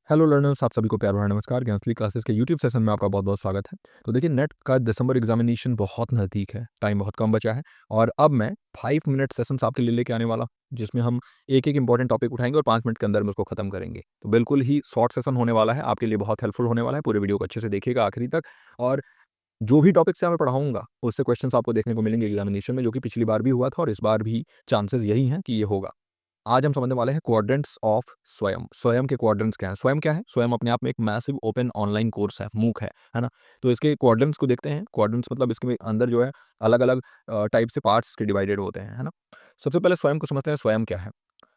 Hello learners, आप सभी को प्यार भरा नमस्कार। ज्ञानस्ली क्लासेस के यूट्यूब सेशन में आपका बहुत बहुत स्वागत है। तो देखिए, नेट का दिसंबर एग्जामिनेशन बहुत नज़दीक है, टाइम बहुत कम बचा है और अब मैं 5 मिनट सेशंस आपके लिए लेके आने वाला हूं, जिसमें हम एक एक इंपॉर्टेंट टॉपिक उठाएंगे और 5 मिनट के अंदर में उसको खत्म करेंगे। तो बिल्कुल ही शॉर्ट सेशन होने वाला है, आपके लिए बहुत हेल्पफुल होने वाला है। पूरे वीडियो को अच्छे से देखिएगा आखिरी तक। और जो भी टॉपिक से मैं पढ़ाऊंगा उससे क्वेश्चंस आपको देखने को मिलेंगे एग्जामिनेशन में, जो कि पिछली बार भी हुआ था और इस बार भी चांसेस यही हैं कि ये होगा। आज हम समझने वाले हैं क्वाड्रेंट्स ऑफ स्वयं। स्वयं के क्वाड्रेंट्स क्या हैं? स्वयं क्या है? स्वयं अपने आप में एक मैसिव ओपन ऑनलाइन कोर्स है, मूक है ना? तो इसके क्वाड्रेंट्स को देखते हैं। क्वाड्रेंट्स मतलब इसके अंदर जो है अलग-अलग टाइप से पार्ट्स के डिवाइडेड होते हैं, है ना? सबसे पहले स्वयं को समझते हैं, स्वयं क्या है?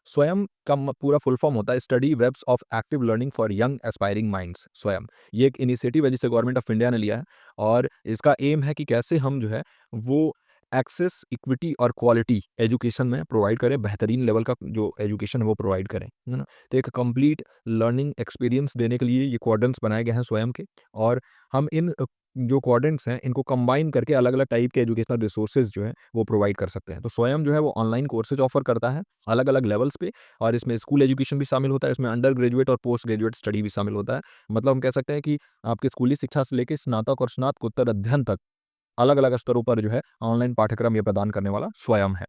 स्वयं का पूरा फुल फॉर्म होता है study webs of active learning for young aspiring minds. Swayam ये एक इनिशिएटिव है जिसे गवर्नमेंट ऑफ इंडिया ने लिया है और इसका एम है कि कैसे हम जो है वो एक्सेस, इक्विटी और क्वालिटी एजुकेशन में प्रोवाइड करें, बेहतरीन लेवल का जो एजुकेशन है वो प्रोवाइड करें, है ना? तो एक कंप्लीट लर्निंग एक्सपीरियंस देने के लिए ये क्वाड्रेंट्स बनाए गए हैं स्वयं के। और हम इन जो क्वाड्रेंट्स हैं इनको कंबाइन करके अलग-अलग टाइप के एजुकेशनल रिसोर्सेज जो हैं वो प्रोवाइड कर सकते हैं। तो स्वयं जो है वो ऑनलाइन कोर्सेज ऑफर करता है अलग-अलग लेवल्स पे, और इसमें स्कूल एजुकेशन भी शामिल होता है, इसमें अंडर ग्रेजुएट और पोस्ट ग्रेजुएट स्टडी भी शामिल होता है। मतलब हम कह सकते हैं कि आपकी स्कूली शिक्षा से लेके स्नातक और स्नातकोत्तर अध्ययन तक अलग-अलग स्तरों पर जो है ऑनलाइन पाठ्यक्रम ये प्रदान करने वाला स्वयं है।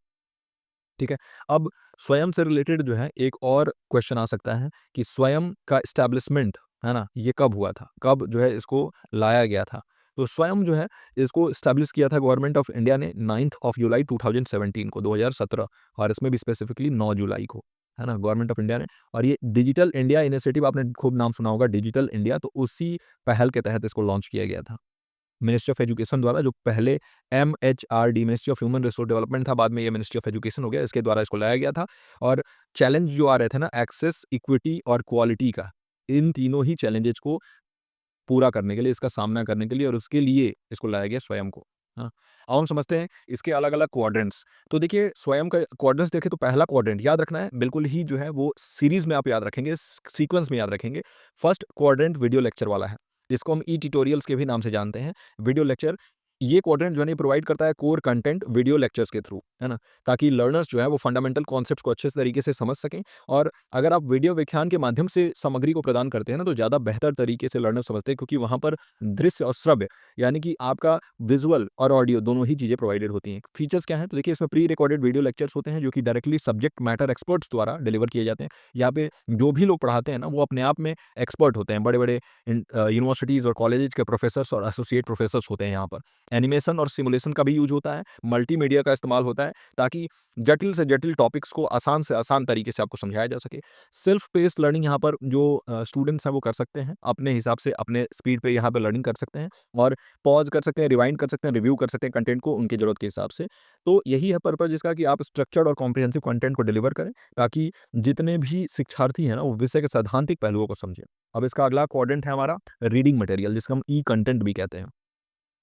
ठीक है? अब स्वयं से रिलेटेड जो है एक और क्वेश्चन आ सकता है कि स्वयं का एस्टेब्लिशमेंट, है ना? ये कब हुआ था? कब जो है इसको लाया गया था? तो स्वयं जो है इसको एस्टेब्लिश किया था गवर्नमेंट ऑफ इंडिया ने 9th ऑफ जुलाई 2017 को, 2017, और इसमें भी स्पेसिफिकली 9 जुलाई को, है ना? गवर्नमेंट ऑफ इंडिया ने। और ये डिजिटल इंडिया इनिशिएटिव आपने खूब नाम सुना होगा, डिजिटल इंडिया, तो उसी पहल के तहत इसको लॉन्च किया गया था। मिनिस्ट्री ऑफ एजुकेशन द्वारा, जो पहले MHRD ministry of human resource development था, बाद में ये मिनिस्ट्री ऑफ एजुकेशन हो गया, इसके द्वारा इसको लाया गया था। और चैलेंज जो आ रहे थे ना, एक्सेस, इक्विटी और क्वालिटी का, इन तीनों ही चैलेंजेस को पूरा करने के लिए, इसका सामना करने के लिए, और उसके लिए इसको लाया गया स्वयं को। हाँ, अब हम समझते हैं इसके अलग-अलग क्वाड्रेंट्स। तो देखिए, स्वयं का क्वाड्रेंट्स देखें तो पहला क्वाड्रेंट याद रखना है, बिल्कुल ही जो है वो सीरीज़ में आप याद रखेंगे, सीक्वेंस में याद रखेंगे। फर्स्ट क्वाड्रेंट वीडियो लेक्चर वाला है, जिसको हम ई-ट्यूटोरियल्स के भी नाम से जानते हैं। वीडियो लेक्चर, ये क्वाड्रेंट जो है प्रोवाइड करता है कोर कंटेंट वीडियो लेक्चर्स के थ्रू, है ना? ताकि लर्नर्स जो है वो फंडामेंटल कॉन्सेप्ट्स को अच्छे से तरीके से समझ सकें। और अगर आप वीडियो व्याख्यान के माध्यम से सामग्री को प्रदान करते हैं ना, तो ज़्यादा बेहतर तरीके से लर्नर समझते हैं, क्योंकि वहाँ पर दृश्य और श्रव्य, यानी कि आपका विजुअल और ऑडियो दोनों ही चीज़ें प्रोवाइडेड होती हैं। फीचर्स क्या हैं? तो देखिए, इसमें प्री रिकॉर्डेड वीडियो लेक्चर्स होते हैं जो कि डायरेक्टली सब्जेक्ट मैटर एक्सपर्ट्स द्वारा डिलीवर किए जाते हैं। यहाँ पे जो भी लोग पढ़ाते हैं ना, वो अपने आप में एक्सपर्ट होते हैं। बड़े-बड़े यूनिवर्सिटीज़ और कॉलेजेस के प्रोफेसर्स और एसोसिएट प्रोफेसर्स होते हैं यहाँ पर। एनिमेशन और सिमुलेशन का भी यूज़ होता है, मल्टीमीडिया का इस्तेमाल होता है, ताकि जटिल से जटिल टॉपिक्स को आसान से आसान तरीके से आपको समझाया जा सके। सेल्फ पेस्ड लर्निंग यहाँ पर जो स्टूडेंट्स हैं वो कर सकते हैं, अपने हिसाब से अपने स्पीड पे यहाँ पे लर्निंग कर सकते हैं, और पॉज़ कर सकते हैं, रिवाइंड कर सकते हैं, रिव्यू कर सकते हैं कंटेंट को उनकी ज़रूरत के हिसाब से। तो यही है पर्पज़ इसका, कि आप स्ट्रक्चर्ड और कॉम्प्रिहेंसिव कंटेंट को डिलीवर करें, ताकि जितने भी शिक्षार्थी हैं ना, वो विषय के सैद्धांतिक पहलुओं को समझें। अब इसका अगला क्वाड्रेंट है हमारा रीडिंग मटेरियल, जिसको हम ई कंटेंट भी कहते हैं।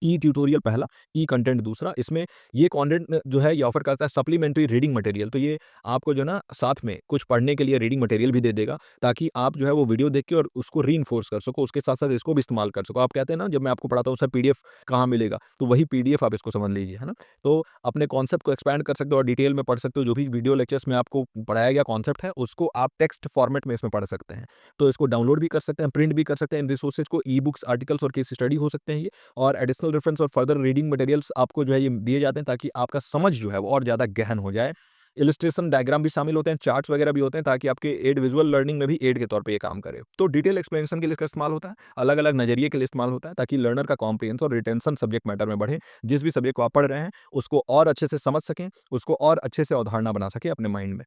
ई ट्यूटोरियल पहला, ई कंटेंट दूसरा। इसमें ये कंटेंट जो है ये ऑफर करता है सप्लीमेंट्री रीडिंग मटेरियल। तो ये आपको जो है ना साथ में कुछ पढ़ने के लिए रीडिंग मटेरियल भी दे देगा, ताकि आप जो है वो वीडियो देख के और उसको रीइंफोर्स कर सको, उसके साथ-साथ इसको भी इस्तेमाल कर सको। आप कहते हैं ना, जब मैं आपको पढ़ाता हूँ सर पीडीएफ कहाँ मिलेगा? तो वही पीडीएफ आप इसको समझ लीजिए, है ना? तो अपने कॉन्सेप्ट को एक्सपैंड कर सकते हो और डिटेल में पढ़ सकते हो। जो भी वीडियो लेक्चर्स में आपको पढ़ाया गया कॉन्सेप्ट है, उसको आप टेक्स्ट फॉर्मेट में इसमें पढ़ सकते हैं। तो इसको डाउनलोड भी कर सकते हैं, प्रिंट भी कर सकते हैं। इन रिसोर्सेज को ई-बुक्स, आर्टिकल्स और केस स्टडी हो सकते हैं ये। और एडिशनल रेफरेंस और फर्दर रीडिंग मटेरियल्स आपको जो है ये दिए जाते हैं, ताकि आपका समझ जो है वो और ज़्यादा गहन हो जाए। इलस्ट्रेशन डायग्राम भी शामिल होते हैं, चार्ट्स वगैरह भी होते हैं, ताकि आपके एड विजुअल लर्निंग में भी एड के तौर पे ये काम करे। तो डिटेल एक्सप्लेनेशन के लिए इसका इस्तेमाल होता है, अलग-अलग नज़रिए के लिए इस्तेमाल होता है, ताकि लर्नर का कॉम्प्रिहेंशन और रिटेंशन सब्जेक्ट मैटर में बढ़े। जिस भी सब्जेक्ट को आप पढ़ रहे हैं, उसको और अच्छे से समझ सकें, उसको और अच्छे से अवधारणा बना सकें अपने माइंड में।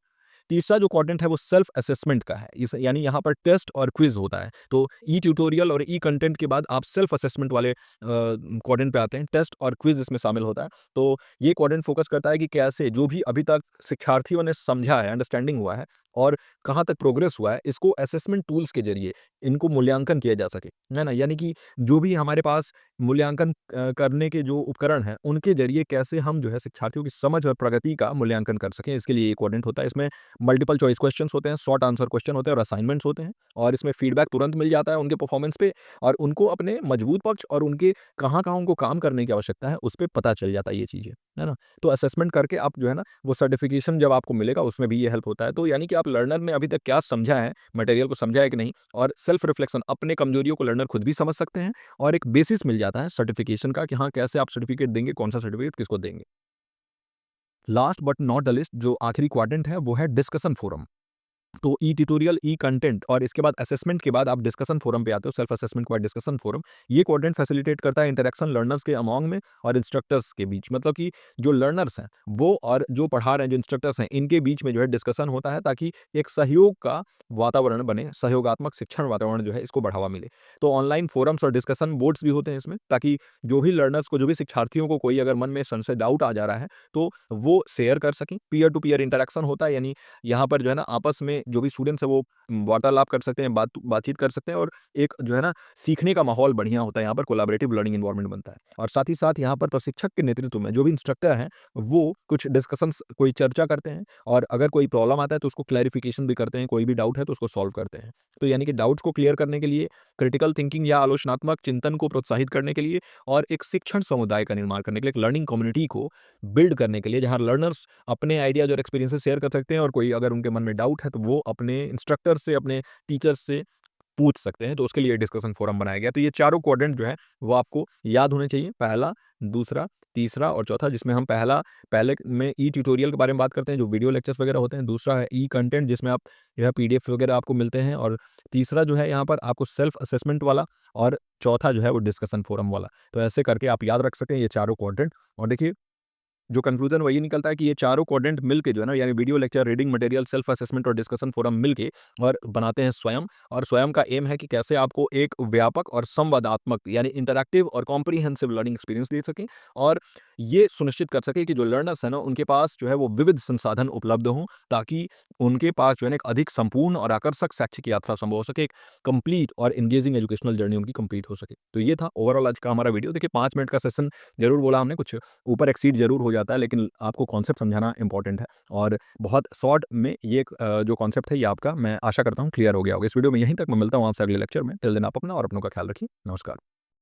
तीसरा जो कंटेंट है वो सेल्फ असेसमेंट का है। इस यानी यहाँ पर टेस्ट और क्विज़ होता है। तो ई ट्यूटोरियल और ई कंटेंट के बाद आप सेल्फ असेसमेंट वाले क्वाड्रेंट पे आते हैं। टेस्ट और क्विज़ इसमें शामिल होता है। तो ये क्वाड्रेंट फोकस करता है कि कैसे जो भी अभी तक शिक्षार्थियों ने समझा है, अंडरस्टैंडिंग हुआ है और कहाँ तक प्रोग्रेस हुआ है, इसको असेसमेंट टूल्स के ज़रिए इनको मूल्यांकन किया जा सके, है ना? यानी कि जो भी हमारे पास मूल्यांकन करने के जो उपकरण हैं, उनके ज़रिए कैसे हम जो है शिक्षार्थियों की समझ और प्रगति का मूल्यांकन कर सकें, इसके लिए ये क्वाड्रेंट होता है। इसमें मल्टीपल चॉइस क्वेश्चंस होते हैं, शॉर्ट आंसर क्वेश्चन होते हैं और असाइनमेंट्स होते हैं, और इसमें फीडबैक तुरंत मिल जाता है उनके परफॉर्मेंस पे, और उनको अपने मजबूत पक्ष और उनके कहाँ-कहाँ उनको काम करने की आवश्यकता है, उस पे पता चल जाता है ये चीज़ें, है ना? तो असेसमेंट करके आप जो है ना वो सर्टिफिकेशन जब आपको मिलेगा, उसमें भी ये हेल्प होता है। तो यानी कि आप लर्नर ने अभी तक क्या समझा है, मटेरियल को समझा है कि नहीं, और सेल्फ रिफ्लेक्शन, अपने कमजोरियों को लर्नर खुद भी समझ सकते हैं और एक बेसिस मिल जाता है सर्टिफिकेशन का कि हाँ, कैसे आप सर्टिफिकेट देंगे, कौन सा सर्टिफिकेट किसको देंगे। Last but not the list, जो आखिरी क्वाड्रेंट है वो है डिस्कशन फोरम। तो ई ट्यूटोरियल, ई कंटेंट और इसके बाद असेसमेंट के बाद आप डिस्कशन फोरम पे आते हो, सेल्फ असेसमेंट के बाद डिस्कशन फोरम। ये क्वाड्रेंट फैसिलिटेट करता है इंटरेक्शन लर्नर्स के अमॉन्ग में और इंस्ट्रक्टर्स के बीच, मतलब कि जो लर्नर्स हैं वो और जो पढ़ा रहे हैं, जो इंस्ट्रक्टर्स हैं, इनके बीच में जो है डिस्कशन होता है, ताकि एक सहयोग का वातावरण बने, सहयोगात्मक शिक्षण वातावरण जो है इसको बढ़ावा मिले। तो ऑनलाइन फोरम्स और डिस्कशन बोर्ड्स भी होते हैं इसमें, ताकि जो भी लर्नर्स को, जो भी शिक्षार्थियों को कोई अगर मन में संशय, डाउट आ जा रहा है तो वो शेयर कर सकें। पीयर टू पीयर इंटरेक्शन होता है, यानी यहाँ पर जो है ना आपस में जो भी स्टूडेंट्स है वो वार्तालाप कर सकते हैं, बातचीत कर सकते हैं और एक जो है ना सीखने का माहौल बढ़िया होता है, यहाँ पर कोलैबोरेटिव लर्निंग एनवायरनमेंट बनता है। और साथ ही साथ यहाँ पर प्रशिक्षक के नेतृत्व में जो भी इंस्ट्रक्टर हैं वो कुछ डिस्कशंस, कोई चर्चा करते हैं और अगर कोई प्रॉब्लम आता है तो उसको क्लैरिफिकेशन भी करते हैं, कोई भी डाउट है तो उसको सॉल्व करते हैं। तो यानी कि डाउट्स को क्लियर करने के लिए, क्रिटिकल थिंकिंग या आलोचनात्मक चिंतन को प्रोत्साहित करने के लिए और एक शिक्षण समुदाय का निर्माण करने के लिए, एक लर्निंग कम्युनिटी को बिल्ड करने के लिए, जहाँ लर्नर्स अपने आइडियाज और एक्सपीरियंसेस शेयर कर सकते हैं और कोई अगर उनके मन में डाउट है तो वो अपने इंस्ट्रक्टर से, अपने टीचर्स से पूछ सकते हैं। तो उसके लिए डिस्कशन फोरम बनाया गया। तो ये चारों क्वाड्रेंट जो है वो आपको याद होने चाहिए, पहला, दूसरा, तीसरा और चौथा, जिसमें हम पहले में ई ट्यूटोरियल के बारे में बात करते हैं, जो वीडियो लेक्चर्स वगैरह होते हैं। दूसरा है ई कंटेंट, जिसमें आप जो है पीडीएफ वगैरह आपको मिलते हैं, और तीसरा जो है यहाँ पर आपको सेल्फ असेसमेंट वाला, और चौथा जो है वो डिस्कशन फोरम वाला। तो ऐसे करके आप याद रख सकें ये चारों क्वाड्रेंट। और देखिए, जो कंक्लूजन वही निकलता है कि ये चारों क्वाड्रेंट मिलके जो है ना, यानी video lecture, reading material, self assessment और डिस्कशन फोरम मिलके और बनाते हैं स्वयं। और स्वयं का एम है कि कैसे आपको एक व्यापक और संवादात्मक, यानी इंटरैक्टिव और कॉम्प्रिहेंसिव लर्निंग एक्सपीरियंस दे सकें, और ये सुनिश्चित कर सके कि जो लर्नर्स है ना उनके पास जो है वो विविध संसाधन उपलब्ध हों, ताकि उनके पास जो है ना एक अधिक संपूर्ण और आकर्षक शैक्षिक यात्रा संभव हो सके, एक कंप्लीट और एंगेजिंग एजुकेशनल जर्नी उनकी कंप्लीट हो सके। तो ये था ओवरऑल आज का हमारा वीडियो। देखिए, 5 मिनट का सेशन जरूर बोला हमने, कुछ ऊपर एक्सीड जरूर हो जाता है, लेकिन आपको कॉन्सेप्ट समझाना इंपॉर्टेंट है और बहुत शॉर्ट में ये जो कॉन्सेप्ट है ये आपका, मैं आशा करता हूँ, क्लियर हो गया होगा। इस वीडियो में यहीं तक, मैं मिलता हूँ आपसे अगले लेक्चर में। टिल देन आप अपना और अपनों का ख्याल रखिए। नमस्कार।